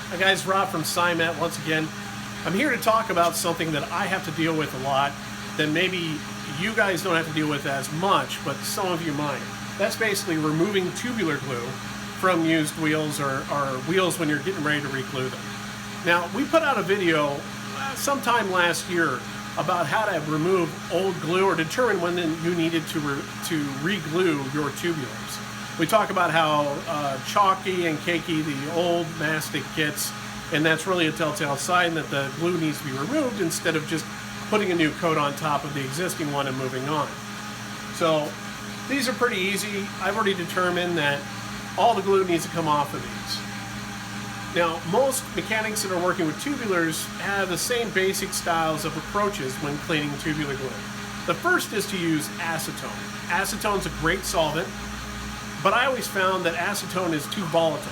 Hi guys, Rob from SciMet once again. I'm here to talk about something that I have to deal with a lot that maybe you guys don't have to deal with as much, but some of you might. That's basically removing tubular glue from used wheels or wheels when you're getting ready to re-glue them. Now, we put out a video sometime last year about how to remove old glue or determine when you needed to re-glue your tubulars. We talk about how chalky and cakey the old mastic gets, and that's really a telltale sign that the glue needs to be removed instead of just putting a new coat on top of the existing one and moving on. So these are pretty easy. I've already determined that all the glue needs to come off of these. Now, most mechanics that are working with tubulars have the same basic styles of approaches when cleaning tubular glue. The first is to use acetone. Acetone's a great solvent, but I always found that acetone is too volatile.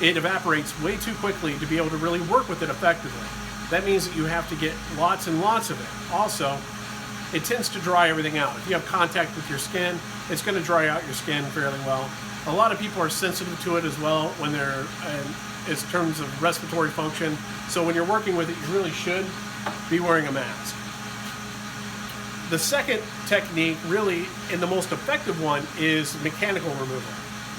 It evaporates way too quickly to be able to really work with it effectively. That means that you have to get lots and lots of it. Also, it tends to dry everything out. If you have contact with your skin, it's going to dry out your skin fairly well. A lot of people are sensitive to it as well when they're in terms of respiratory function. So when you're working with it, you really should be wearing a mask. The second technique, really, and the most effective one, is mechanical removal.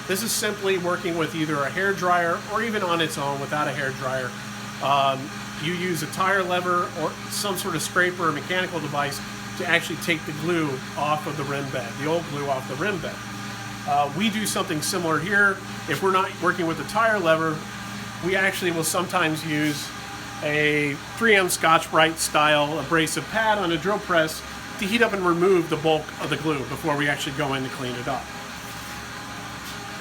This is simply working with either a hair dryer or even on its own without a hair dryer. You use a tire lever or some sort of scraper or mechanical device to actually take the glue off of the rim bed, the old glue off the rim bed. We do something similar here. If we're not working with a tire lever, we actually will sometimes use a 3M Scotch-Brite style abrasive pad on a drill press to heat up and remove the bulk of the glue before we actually go in to clean it up.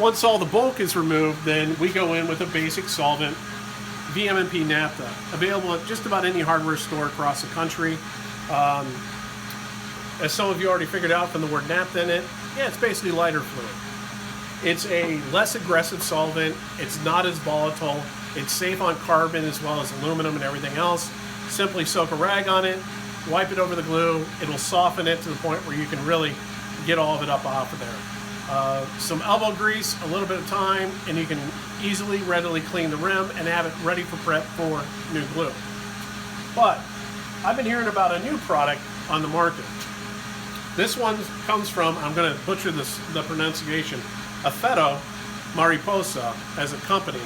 Once all the bulk is removed, then we go in with a basic solvent, VMP naphtha, available at just about any hardware store across the country. As some of you already figured out from the word naphtha in it, yeah, it's basically lighter fluid. It's a less aggressive solvent, it's not as volatile, it's safe on carbon as well as aluminum and everything else. Simply soak a rag on it, wipe it over the glue, it'll soften it to the point where you can really get all of it up off of there. Some elbow grease, a little bit of time, and you can easily, readily clean the rim and have it ready for prep for new glue. But I've been hearing about a new product on the market. This one comes from, I'm going to butcher the pronunciation, Effetto Mariposa as a company.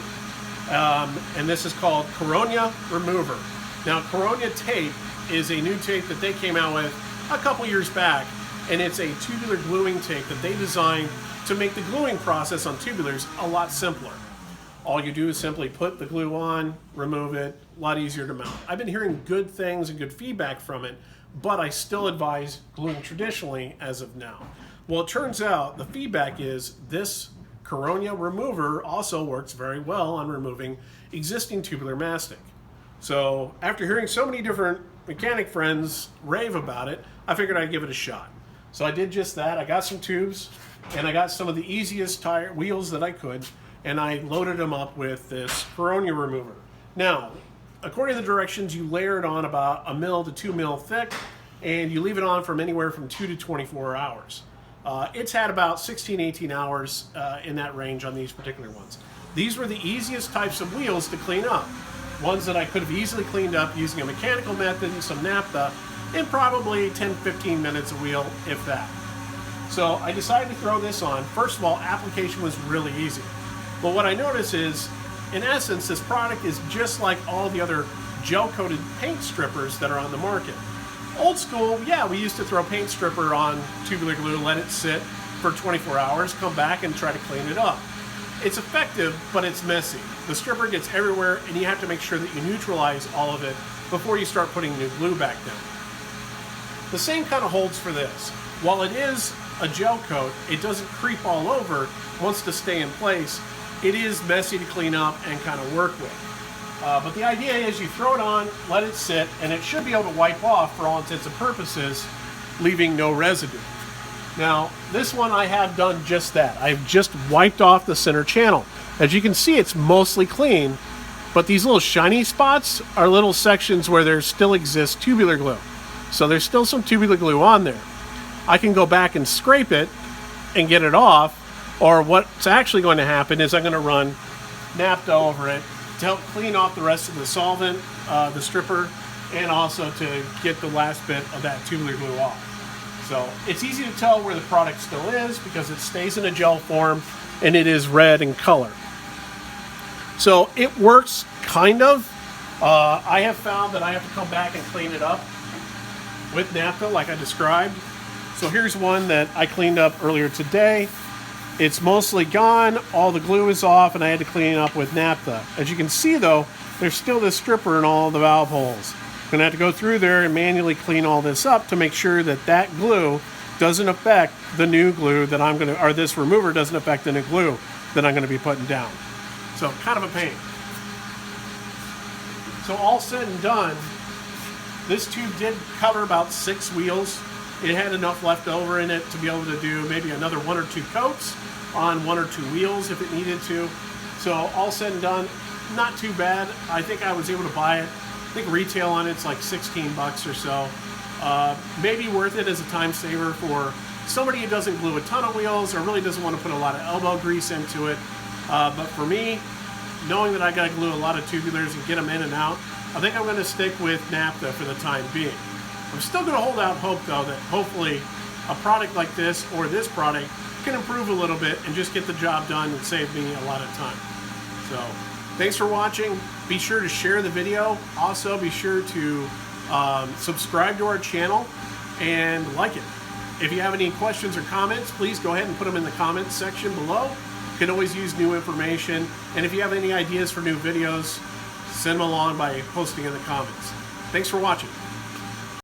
And this is called Carogna Remover. Now, Carogna tape is a new tape that they came out with a couple years back, and it's a tubular gluing tape that they designed to make the gluing process on tubulars a lot simpler. All you do is simply put the glue on, remove it, a lot easier to mount. I've been hearing good things and good feedback from it, but I still advise gluing traditionally as of now. Well, it turns out the feedback is this Carogna Remover also works very well on removing existing tubular mastic. So after hearing so many different mechanic friends rave about it, I figured I'd give it a shot. So I did just that. I got some tubes and I got some of the easiest tire wheels that I could, and I loaded them up with this Carogna Remover. Now, according to the directions, you layer it on about 1 mil to 2 mil thick, and you leave it on from anywhere from 2 to 24 hours. It's had about 16, 18 hours in that range on these particular ones. These were the easiest types of wheels to clean up. Ones that I could have easily cleaned up using a mechanical method and some naphtha in probably 10-15 minutes a wheel, if that. So I decided to throw this on. First of all, application was really easy. But what I noticed is, in essence, this product is just like all the other gel-coated paint strippers that are on the market. Old school, yeah, we used to throw paint stripper on tubular glue, let it sit for 24 hours, come back and try to clean it up. It's effective, but it's messy. The stripper gets everywhere, and you have to make sure that you neutralize all of it before you start putting new glue back down. The same kind of holds for this. While it is a gel coat, it doesn't creep all over, wants to stay in place. It is messy to clean up and kind of work with. But the idea is you throw it on, let it sit, and it should be able to wipe off for all intents and purposes, leaving no residue. Now, this one I have done just that. I've just wiped off the center channel. As you can see, it's mostly clean, but these little shiny spots are little sections where there still exists tubular glue. So there's still some tubular glue on there. I can go back and scrape it and get it off, or what's actually going to happen is I'm going to run naphtha over it to help clean off the rest of the solvent, the stripper, and also to get the last bit of that tubular glue off. So it's easy to tell where the product still is because it stays in a gel form and it is red in color. So it works kind of. I have found that I have to come back and clean it up with naphtha like I described. So here's one that I cleaned up earlier today. It's mostly gone, all the glue is off, and I had to clean it up with naphtha. As you can see though, there's still this stripper in all the valve holes. I'm gonna have to go through there and manually clean all this up to make sure that that glue doesn't affect the new glue that I'm gonna, or this remover doesn't affect the new glue that I'm gonna be putting down. So kind of a pain. So all said and done, this tube did cover about 6 wheels. It had enough left over in it to be able to do maybe another 1 or 2 coats on 1 or 2 wheels if it needed to. So all said and done, not too bad. I think I was able to buy it. I think retail on it's like 16 bucks or so. Maybe worth it as a time saver for somebody who doesn't glue a ton of wheels or really doesn't want to put a lot of elbow grease into it. But for me, knowing that I got to glue a lot of tubulars and get them in and out, I think I'm going to stick with naphtha for the time being. I'm still going to hold out hope though that hopefully a product like this or this product can improve a little bit and just get the job done and save me a lot of time. So thanks for watching. Be sure to share the video. Also be sure to subscribe to our channel and like it. If you have any questions or comments, please go ahead and put them in the comments section below. You can always use new information. And if you have any ideas for new videos, send them along by posting in the comments. Thanks for watching.